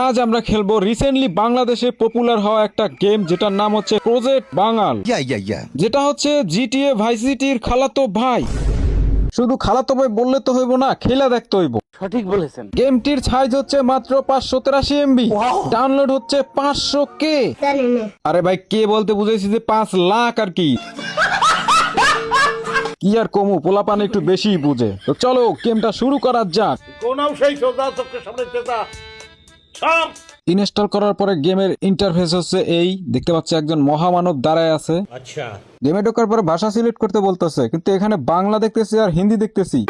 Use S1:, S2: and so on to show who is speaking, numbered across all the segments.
S1: আজ আমরা খেলবো রিসেন্টলি বাংলাদেশে পপুলার হওয়া একটা গেম যেটার নাম হচ্ছে প্রজেক্ট বাঙাল, যেটা হচ্ছে জিটিএ ভাইস সিটির খালাতো ভাই। শুধু খালাতো ভাই বললে তো হইব না, খেলা দেখতে হইব।
S2: সঠিক বলেছেন।
S1: গেমটির সাইজ হচ্ছে মাত্র 583 এমবি, ডাউনলোড হচ্ছে 500K। আরে ভাই কে বলতে বুঝাইছি যে 5 লাখ আর কি। কি আর কমু, পোলাপান একটু বেশি বুঝে। তো চলো গেমটা শুরু করা যাক। ইনস্টল করার পরে গেমের ইন্টারফেস হচ্ছে এই, দেখতে পাচ্ছি একজন মহামানব দাঁড়ায় আছে। আচ্ছা, গেমে ঢোকার পরে ভাষা সিলেক্ট করতে বলতেছে, কিন্তু এখানে বাংলা দেখতেছি আর হিন্দি দেখতেছি।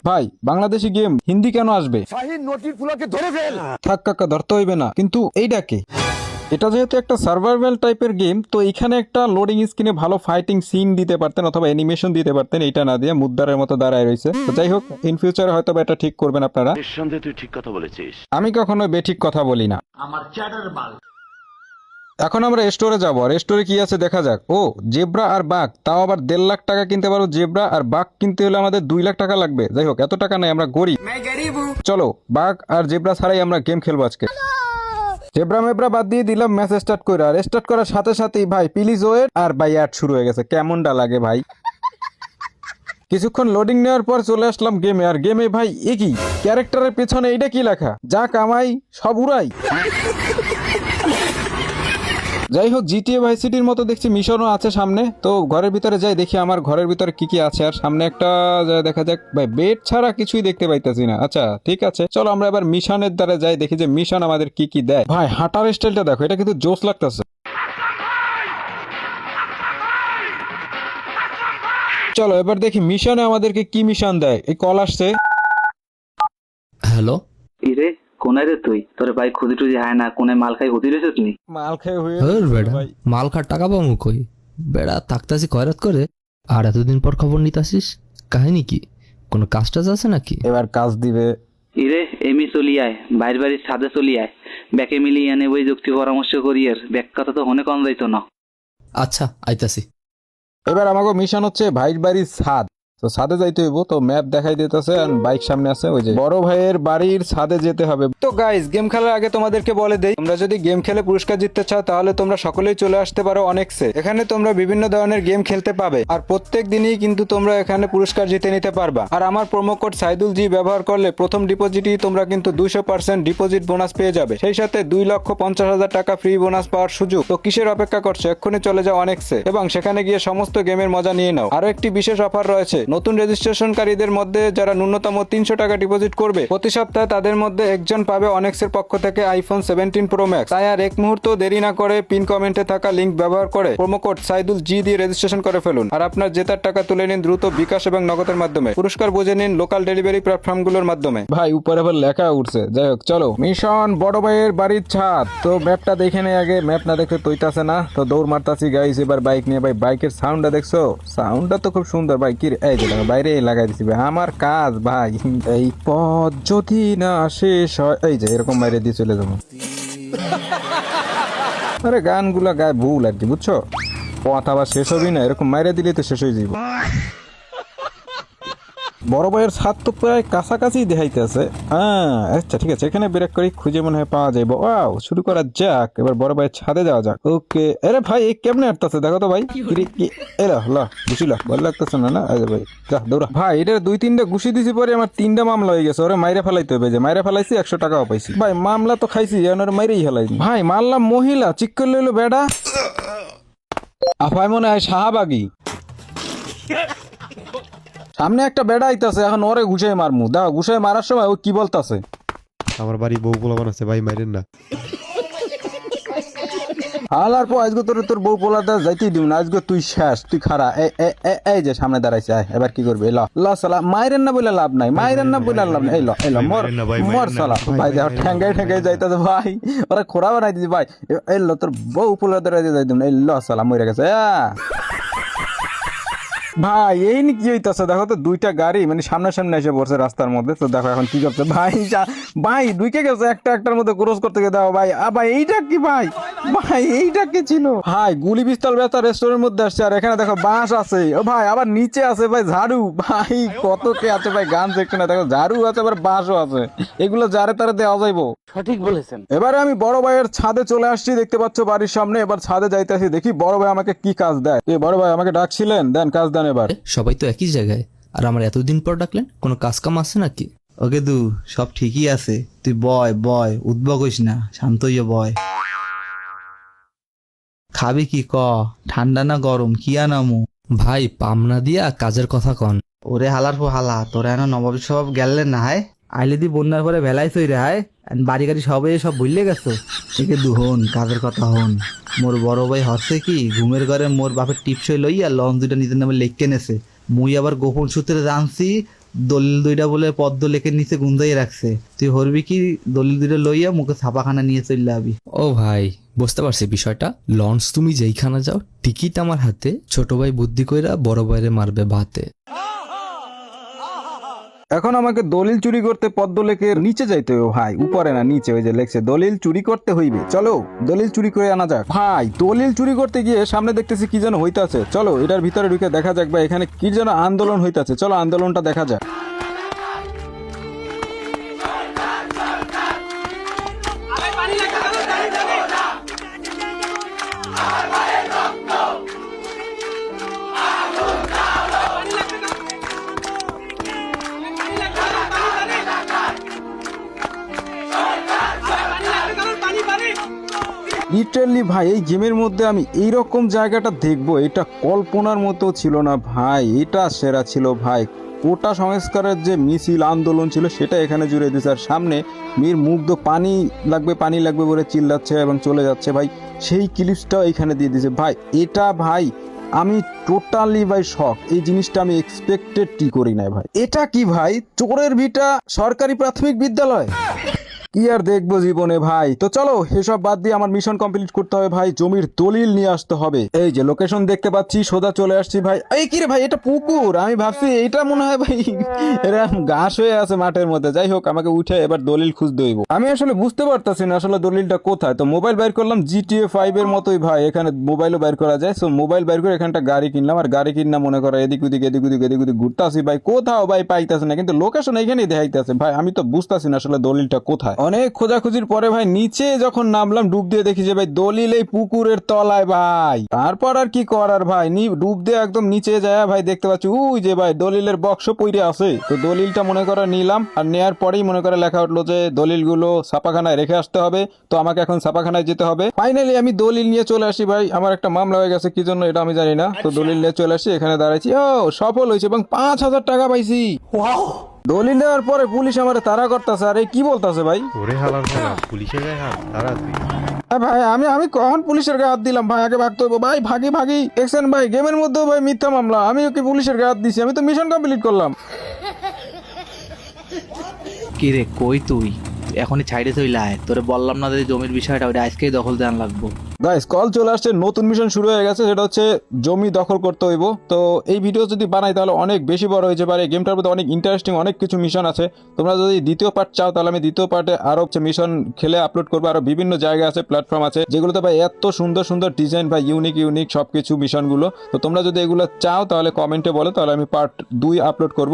S1: ভাই বাংলাদেশি গেম হিন্দি কেন আসবে? থাক কাকা, ধরতে হইবে না। কিন্তু এইটা কি? এটা যেহেতু একটা সার্ভাইভাল টাইপের গেম, তো এখানে একটা লোডিং স্ক্রিনে ভালো ফাইটিং সিন দিতে পারতেন অথবা অ্যানিমেশন দিতে পারতেন, এটা না দিয়ে মুদ্রার মতো দাঁড়ায় রয়েছে। তো যাই হোক, ইন ফিউচারে হয়তো এটা ঠিক করবেন আপনারা।
S3: নিঃসন্দেহে তুই ঠিক কথা বলেছিস।
S1: আমি কখনো বেঠিক কথা বলি না।
S2: আমার চ্যাটার বাল।
S1: এখন আমরা স্টোরে যাবো, আর স্টোরে কি আছে দেখা যাক। ও, জেব্রা আর বাঘ, তাও আবার 1.5 লাখ টাকা কিনতে পারো। জেব্রা আর বাঘ কিনতে হলে আমাদের 2 লাখ টাকা লাগবে। যাই হোক, এত টাকা নাই, আমরা গরিব। চলো বাঘ আর জেব্রা ছাড়াই আমরা গেম খেলবো আজকে। জেব্রা মেব্রা বাদ দিয়ে দিলাম, ম্যাচ স্টার্ট করে। আর স্টার্ট করার সাথে সাথেই ভাই প্লিজ ওয়েট, আর ভাই অ্যাড শুরু হয়ে গেছে। কেমনটা লাগে ভাই? কিছুক্ষণ লোডিং নেওয়ার পর চলে আসলাম গেমে। আর গেমে ভাই একই ক্যারেক্টারের পেছনে এইটা কি লেখা, যা কামাই সব উড়াই। যাই হোক, জিটিএ ভাইস সিটির মতো দেখছি মিশনও আছে সামনে। তো ঘরের ভিতরে যাই, দেখি আমার ঘরের ভিতরে কি কি আছে। আর সামনে একটা দেখা যাক। ভাই বেড ছাড়া কিছুই দেখতে পাইতেছি না। আচ্ছা ঠিক আছে, চলো আমরা এবার মিশনের দ্বারা যাই, দেখি যে মিশন আমাদের কি কি দেয়। ভাই হাঁটার স্টাইলটা দেখো, এটা কিন্তু জোস লাগতেছে। চলো এবার দেখি মিশনে আমাদেরকে কি মিশন দেয়। এই কল আসছে।
S4: হ্যালো,
S5: ইরে কোনায় রে তুই? তোর ভাই খুদি টুদি হায় না, কোনায় মাল খাই হতি রেছিস নি?
S1: মাল খেয়ে হয়ে
S4: বেড়া
S1: ভাই।
S4: মাল খার টাকা পাবো কই? বেড়া থাকতাছি খয়রাত করে, আর এতদিন পর খবর নিতাসিস। কাহিনী কি? কোনো কাজ টাজ আছে নাকি?
S1: এবার কাজ দিবে।
S5: ইরে এমি চলি আয়, বাইর বাড়ির ছাদে চলি আয়, ব্যাকে মিলিয়ে আনে বই যুক্তি পরামর্শ করি। আর ব্যাক কথা তো হনে কম যাইতো না।
S4: আচ্ছা আইতাছি।
S1: এবার আমাকে মিশন হচ্ছে ভাইয়ের বাড়ির ছাদ। তো ছাদে যাইতে হইব। তো ম্যাপ দেখাই দিতেছে, আর বাইক সামনে আছে, ওই যে বড় ভাইয়ের বাড়ির ছাদে যেতে হবে। তো গাইস, গেম খেলার আগে তোমাদেরকে বলে দেই, তোমরা যদি গেম খেলে পুরস্কার জিততে চাও তাহলে তোমরা সকলেই চলে আসতে পারো অনেকসে। এখানে তোমরা বিভিন্ন ধরনের গেম খেলতে পাবে, আর প্রত্যেক দিনই কিন্তু তোমরা এখানে পুরস্কার জিতে নিতে পারবা। আর আমার প্রোমো কোড সাইদুল জি ব্যবহার করলে প্রথম ডিপোজিটই তোমরা কিন্তু 200% ডিপোজিট বোনাস পেয়ে যাবে। সেই সাথে 2,50,000 টাকা ফ্রি বোনাস পাওয়ার সুযোগ। তো কিসের অপেক্ষা করছো? এক্ষুনি চলে যাও অনেকসে এবং সেখানে গিয়ে সমস্ত গেমের মজা নিয়ে নাও। আরো একটি বিশেষ অফার রয়েছে, নতুন রেজিস্ট্রেশনকারীদের মধ্যে যারা ন্যূনতম 300 টাকা ডিপোজিট করবে প্রতি সপ্তাহে, তাদের মধ্যে একজন পাবে অনেক্সের পক্ষ থেকে আইফোন 17 প্রো ম্যাক্স। তাই আর এক মুহূর্ত দেরি না করে পিন কমেন্টে থাকা লিংক ব্যবহার করে প্রোমো কোড সাইদুল জি দিয়ে রেজিস্ট্রেশন করে ফেলুন। আর আপনার জেতার টাকা তুলে নিন দ্রুত বিকাশ এবং নগদের মাধ্যমে। পুরস্কার বুঝে নিন লোকাল ডেলিভারি প্ল্যাটফর্মগুলোর মাধ্যমে। ভাই উপরে আবার লেখা উঠছে। যাই হোক, চলো মিশন বড় ভাইয়ের বাড়ির ছাদ। তো ম্যাপটা দেখে নেই আগে, ম্যাপ না দেখতে তৈতাছে না। তো দৌড় মারতাছি গাইস এবার বাইক নিয়ে। ভাই বাইকের সাউন্ডটা দেখছো? সাউন্ডটা তো খুব সুন্দর ভাই। কি এই যে বাইরে লাগাই দিছি ভাই, আমার কাজ ভাই। এই পথ যদি না শেষ হয়, এই যে এরকম বাইরে দিয়ে চলে যাবো। আরে গানগুলা গায়ে ভুল আর কি, বুঝছো? পথ আবার শেষ হবি না, এরকম মাইরে দিলে তো শেষ হয়ে যাবো। বড় ভাইয়ের ছাদ তো প্রায় কাছাকাছি দেখাইতেছে। হ্যাঁ আচ্ছা ঠিক আছে, এখানে ব্রেক করে খুঁজে মনে হয় পাওয়া যাইব। ওয়াও, শুরু করা যাক। এবার বড় ভাইয়ের ছাদে যাওয়া যাক। ওকে। আরে ভাই এই কেমনে আটতাছে দেখো তো ভাই। এরা ঘুষিলা ভালো লাগতেছে না। না আরে ভাই যা দৌড়া। ভাই এটা 2-3টা ঘুষি দিছি পরে আমার 3টা মামলা হয়ে গেছে। ওরে মাইরে ফেলাইতে হবে। যে মাইরে ফেলাইছি 100 টাকাও পাইছি। ভাই মামলা তো খাইছি, ওরে মাইরেই ফেলাই। ভাই মারলাম মহিলা, চিক করে লইলো বেড়া। আফাই মনে হয় শাহবাগী। সামনে একটা বেড়া আইতাছে, এখন ওরে ঘুষাই মারমু। দেখো ঘুষাই মারার সময় ও কি বলতাছে।
S6: আমার বাড়ি বউ পোলা আছে ভাই, মাইরেন না।
S1: হালার পর আজকে তোর বউ পোলা দা যাইতেই দিব না। আজকে তুই শেষ, তুই খারা। এই যে সামনে দাঁড়াইছে, এবার কি করবি? ল সালা, মাইরেন না বলে লাভ নাই, মাইরেন না বলে লাভ নাই। এই ল মর সালা। ভাই দেখো ঠ্যাঙ্গাই যাইতাছে ভাই, ওরা খোড়া বানাই দিছি ভাই। এই ল তোর বউ পোলা দা যাইতাম। এই ল সালা মরে গেছে। ভাই এই নি কি হইতাছে দেখো তো, দুইটা গাড়ি মানে সামনাসামনি এসে পড়ছে রাস্তার মধ্যে। তো দেখো এখন কি করছে ভাই, ভাই দুইকে গেছে, একটার মধ্যে ক্রস করতে গিয়ে দাও ভাই। ভাই এইটা কি ভাই, ভাই এইটা কি ছিল ভাই? গুলি পিস্তল বেচা রেস্টুরেন্টের মধ্যে আসছে, আর এখানে দেখো বাঁশ আছে। ও ভাই আবার নিচে আছে ভাই ঝাড়ু। ভাই কত কে আছে ভাই, গান দেখতে না, দেখো ঝাড়ু আছে আবার বাঁশও আছে। এগুলো যারে তারে দেওয়া যাইবো।
S2: সঠিক বলেছেন।
S1: এবারে আমি বড় ভাইয়ের ছাদে চলে আসছি, দেখতে পাচ্ছ বাড়ির সামনে। এবার ছাদে যাইতে আসি, দেখি বড় ভাই আমাকে কি কাজ দেয়। বড় ভাই আমাকে ডাকছিলেন, দেন কাজ দেন এবার।
S4: সবাই তো একই জায়গায়, আর আমার এতদিন পর ডাকলেন, কোনো কাজ কাম আছে নাকি?
S3: ওকে দু সব ঠিকই আছে, তুই বয় বয়, উদ্ভব হইস না, শান্ত হইয়া বয়। খাবি কি ক, ঠান্ডা না গরম, কি আনামু?
S4: ভাই পামনা দিয়া কাজের কথা কন।
S3: ওরে হালার পর হালা, তোরা এনে নবাব সব গেলেন না হায়, আইলে দি বন্যার পরে ভেলাই তৈরি হায়, বাড়ি গাড়ি সব ভুললে গেছো। একে দু হন, কাজের কথা হন। মোর বড় ভাই হচ্ছে কি, ঘুমের ঘরে মোর বাপের টিপসই লইয়া লং দুইটা নিজের নামে লেখকে নেছে। মুই আবার গোপন সূত্রে জানছি দলিল দুইটা বলে পদ্ম লেখের নিচে গুন্দাই রাখছে। তুই হরবি কি, দলিল দুইটা লইয়া মুখে ছাপাখানা নিয়ে চললে আবি।
S4: ও ভাই বুঝতে পারছি বিষয়টা। লঞ্চ তুমি যেইখানে যাও, টিকিট আমার হাতে। ছোট ভাই বুদ্ধি কইরা বড় ভাইরে মারবে ভাতে।
S1: এখন আমাকে দলিল চুরি করতে পদ্ম লেকের নিচে যাইতে হবে ভাই, উপরে না নিচে। ওই যে লেখছে দলিল চুরি করতে হইবে, চলো দলিল চুরি করে আনা যাক। ভাই দলিল চুরি করতে গিয়ে সামনে দেখতেছি কি যেন হইতাছে, চলো এটার ভিতরে ঢুকে দেখা যাক ভাই এখানে কি যেন আন্দোলন হইতাছে। চলো আন্দোলনটা দেখা যাক। লিটারালি ভাই এই গেমের মধ্যে আমি এইরকম জায়গাটা দেখবো, এটা কল্পনার মতো ছিল না ভাই। এটা সেরা ছিল ভাই। কোটা সংস্কারের যে মিছিল আন্দোলন ছিল সেটা এখানে জুড়ে দিয়েছে, আর সামনে মীর মুগ্ধ পানি লাগবে বলে চিল্লাচ্ছে এবং চলে যাচ্ছে ভাই। সেই ক্লিপসটাও এখানে দিয়ে দিয়েছে ভাই। এটা ভাই আমি টোটালি ভাই শক, এই জিনিসটা আমি এক্সপেক্টেডই করি নাই ভাই। এটা কি ভাই, চোরের ভিটা সরকারি প্রাথমিক বিদ্যালয়? কি আর দেখবো জীবনে ভাই। তো চলো এসব বাদ দিয়ে আমার মিশন কমপ্লিট করতে হবে ভাই, জমির দলিল নিয়ে আসতে হবে। এই যে লোকেশন দেখতে পাচ্ছি, সোজা চলে আসছি ভাই। এই কি রে ভাই, এটা পুকুর? আমি ভাবছি এটা মনে হয় ভাই এরকম ঘাস হয়ে আছে মাঠের মধ্যে। যাই হোক আমাকে উঠে এবার দলিল খুঁজতে হইব। আমি আসলে বুঝতে পারতাছি না আসলে দলিলটা কোথায়। তো মোবাইল বাইর করলাম, GTA 5 এর মতোই ভাই এখানে মোবাইলও বাইর করা যায়। সো মোবাইল বাইর করে এখানটা গাড়ি কিনলাম, আর গাড়ি কিনা মনে করো এদিক ওদিক ঘুরতে আসি ভাই, কোথাও ভাই পাইতাছে না। কিন্তু লোকেশন এখানেই দেখাইতেছে ভাই, আমি তো বুঝতাছি না আসলে দলিলটা কোথায়। অনেক খোঁজাখুঁজির পরে ভাই নিচে যখন নামলাম, ডুব দিয়ে দেখি যে ভাই দলিল এই পুকুরের তলায় ভাই। তারপর আর কি করার ভাই, ডুব দিয়ে একদম নিচে যায় ভাই দেখতে পাচ্ছি ওই যে ভাই দলিলের বক্স পইরে আছে। তো দলিলটা মনে করে নিলাম, আর নেয়ার পরেই মনে করে লেখা উঠলো যে দলিলগুলো ছাপাখানায় রেখে আসতে হবে। তো আমাকে এখন ছাপাখানায় যেতে হবে। ফাইনালি আমি দলিল নিয়ে চলে আসি ভাই। আমার একটা মামলা হয়ে গেছে, কি জন্য এটা আমি জানি না। তো দলিল নিয়ে চলে আসি, এখানে দাঁড়াইছি। ও সফল হয়েছে এবং 5,000 টাকা পাইছি। দলিল দেওয়ার পরে পুলিশ আমার তাড়া করতেছে। আরে কি বলতেছে ভাই?
S6: ওরে হালার হালা, পুলিশের গায়ে হাত, তারা তুই।
S1: ভাই আমি কখন পুলিশের গায়ে হাত দিলাম ভাই? আগে ভাগতে হইব ভাই, ভাগি দেখছেন ভাই গেমের মধ্যেও ভাই মিথ্যা মামলা। আমি ওকে পুলিশের গায়ে হাত দিছি, আমি তো মিশন কমপ্লিট করলাম।
S3: কি রে কই তুই? এখনই ছাইড়ে চইলায়, তোরে বললাম না যে জমির বিষয়টা, ওটা আজকেই দখল দেন লাগবো।
S1: গাইস কল চলে আসছে, নতুন মিশন শুরু হয়ে গেছে, সেটা হচ্ছে জমি দখল করতে হইব। তো এই ভিডিও যদি বানাই তাহলে অনেক বেশি বড় হয়ে যেতে পারে। গেমটার মধ্যে অনেক ইন্টারেস্টিং অনেক কিছু মিশন আছে। তোমরা যদি দ্বিতীয় পার্ট চাও তাহলে আমি দ্বিতীয় পার্টে আরো মিশন খেলে আপলোড করবো। আরো বিভিন্ন জায়গা আছে, প্ল্যাটফর্ম আছে, যেগুলোতে ভাই এত সুন্দর সুন্দর ডিজাইন ভাই, ইউনিক সবকিছু মিশনগুলো। তো তোমরা যদি এগুলো চাও তাহলে কমেন্টে বলো, তাহলে আমি পার্ট 2 আপলোড করব।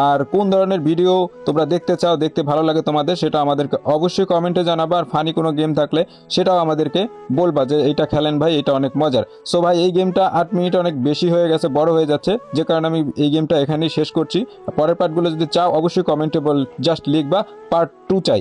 S1: আর কোন ধরনের ভিডিও তোমরা দেখতে চাও, দেখতে ভালো লাগে তোমাদের, সেটা আমাদেরকে অবশ্যই কমেন্টে জানাবা। আর ফানি কোনো গেম থাকলে সেটাও আমাদেরকে বলবা যে এটা খেলেন ভাই, এটা অনেক মজার। সো ভাই এই গেমটা 8 মিনিট অনেক বেশি হয়ে গেছে, বড় হয়ে যাচ্ছে, যে কারণে আমি এই গেমটা এখানেই শেষ করছি। পরের পার্টগুলো যদি চাও অবশ্যই কমেন্টে জাস্ট লিখবা পার্ট 2 চাই।